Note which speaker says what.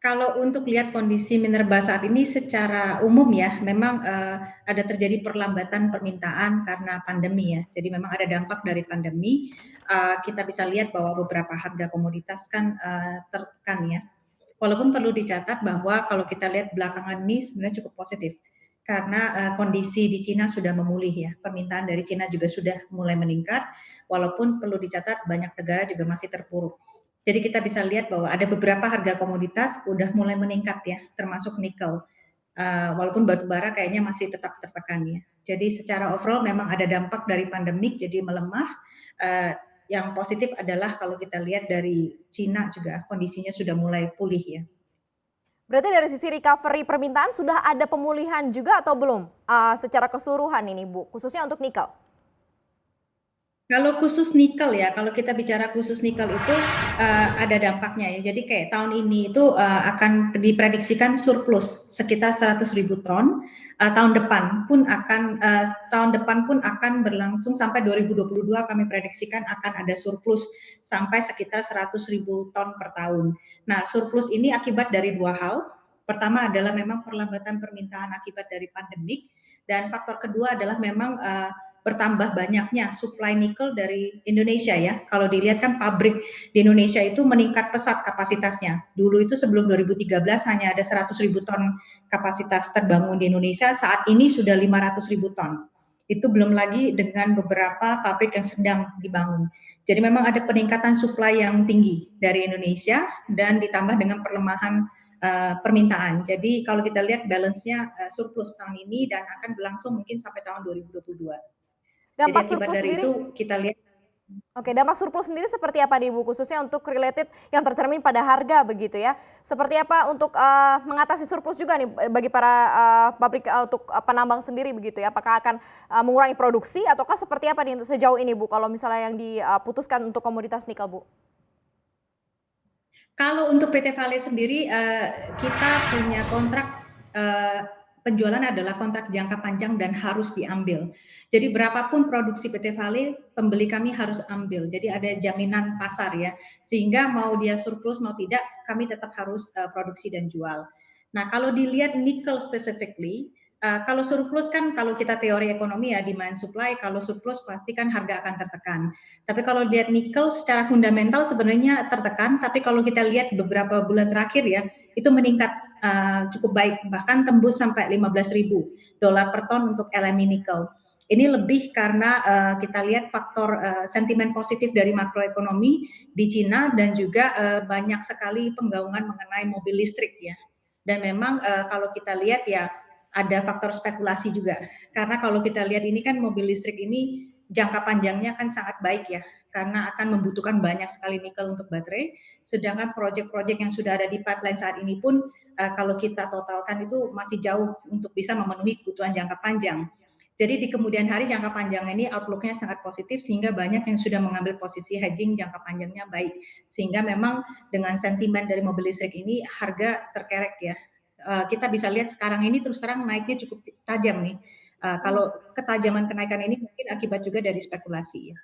Speaker 1: Kalau untuk lihat kondisi minerba saat ini secara umum ya, memang ada terjadi perlambatan permintaan karena pandemi ya. Jadi memang ada dampak dari pandemi. Kita bisa lihat bahwa beberapa harga komoditas kan tertekan ya. Walaupun perlu dicatat bahwa kalau kita lihat belakangan ini sebenarnya cukup positif karena kondisi di Cina sudah memulih ya. Permintaan dari Cina juga sudah mulai meningkat, walaupun perlu dicatat banyak negara juga masih terpuruk. Jadi kita bisa lihat bahwa ada beberapa harga komoditas udah mulai meningkat ya, termasuk nikel. Walaupun batu bara kayaknya masih tetap tertekan ya. Jadi secara overall memang ada dampak dari pandemik jadi melemah. Yang positif adalah kalau kita lihat dari Cina juga kondisinya sudah mulai pulih ya.
Speaker 2: Berarti dari sisi recovery permintaan sudah ada pemulihan juga atau belum secara keseluruhan ini Bu, khususnya untuk nikel?
Speaker 1: Kalau khusus nikel ya, kalau kita bicara khusus nikel itu ada dampaknya ya. Jadi kayak tahun ini itu akan diprediksikan surplus sekitar 100.000 ton. Tahun depan pun akan berlangsung sampai 2022 kami prediksikan akan ada surplus sampai sekitar 100.000 ton per tahun. Nah, surplus ini akibat dari dua hal. Pertama adalah memang perlambatan permintaan akibat dari pandemik dan faktor kedua adalah memang bertambah banyaknya supply nikel dari Indonesia ya. Kalau dilihat kan pabrik di Indonesia itu meningkat pesat kapasitasnya. Dulu itu sebelum 2013 hanya ada 100.000 ton kapasitas terbangun di Indonesia, saat ini sudah 500.000 ton. Itu belum lagi dengan beberapa pabrik yang sedang dibangun. Jadi memang ada peningkatan supply yang tinggi dari Indonesia dan ditambah dengan perlemahan permintaan. Jadi kalau kita lihat balance-nya surplus tahun ini dan akan berlangsung mungkin sampai tahun 2022. Jadi
Speaker 2: Dampak
Speaker 1: akibat
Speaker 2: surplus
Speaker 1: dari
Speaker 2: sendiri?
Speaker 1: itu kita lihat.
Speaker 2: Oke, dampak surplus sendiri seperti apa nih Bu, khususnya untuk related yang tercermin pada harga begitu ya. Seperti apa untuk mengatasi surplus juga nih bagi para pabrik untuk penambang sendiri begitu ya. Apakah akan mengurangi produksi ataukah seperti apa nih untuk sejauh ini Bu kalau misalnya yang diputuskan untuk komoditas nikel Bu?
Speaker 1: Kalau untuk PT Vale sendiri kita punya kontrak penjualan adalah kontrak jangka panjang dan harus diambil. Jadi berapapun produksi PT Vale, pembeli kami harus ambil. Jadi ada jaminan pasar ya, sehingga mau dia surplus mau tidak, kami tetap harus produksi dan jual. Nah kalau dilihat nikel specifically, kalau surplus kan kalau kita teori ekonomi ya demand supply, kalau surplus pasti kan harga akan tertekan. Tapi kalau lihat nikel secara fundamental sebenarnya tertekan, tapi kalau kita lihat beberapa bulan terakhir ya, itu meningkat cukup baik, bahkan tembus sampai 15.000 dolar per ton untuk LME nikel. Ini lebih karena kita lihat faktor sentimen positif dari makroekonomi di Cina dan juga banyak sekali penggaungan mengenai mobil listrik ya. Dan memang kalau kita lihat ya ada faktor spekulasi juga. Karena kalau kita lihat ini kan mobil listrik ini jangka panjangnya kan sangat baik ya, karena akan membutuhkan banyak sekali nikel untuk baterai, sedangkan proyek-proyek yang sudah ada di pipeline saat ini pun kalau kita totalkan itu masih jauh untuk bisa memenuhi kebutuhan jangka panjang. Jadi di kemudian hari jangka panjang ini outlook-nya sangat positif sehingga banyak yang sudah mengambil posisi hedging jangka panjangnya baik. Sehingga memang dengan sentimen dari mobil listrik ini harga terkerek ya. Kita bisa lihat sekarang ini terus terang naiknya cukup tajam nih. Kalau ketajaman kenaikan ini mungkin akibat juga dari spekulasi ya.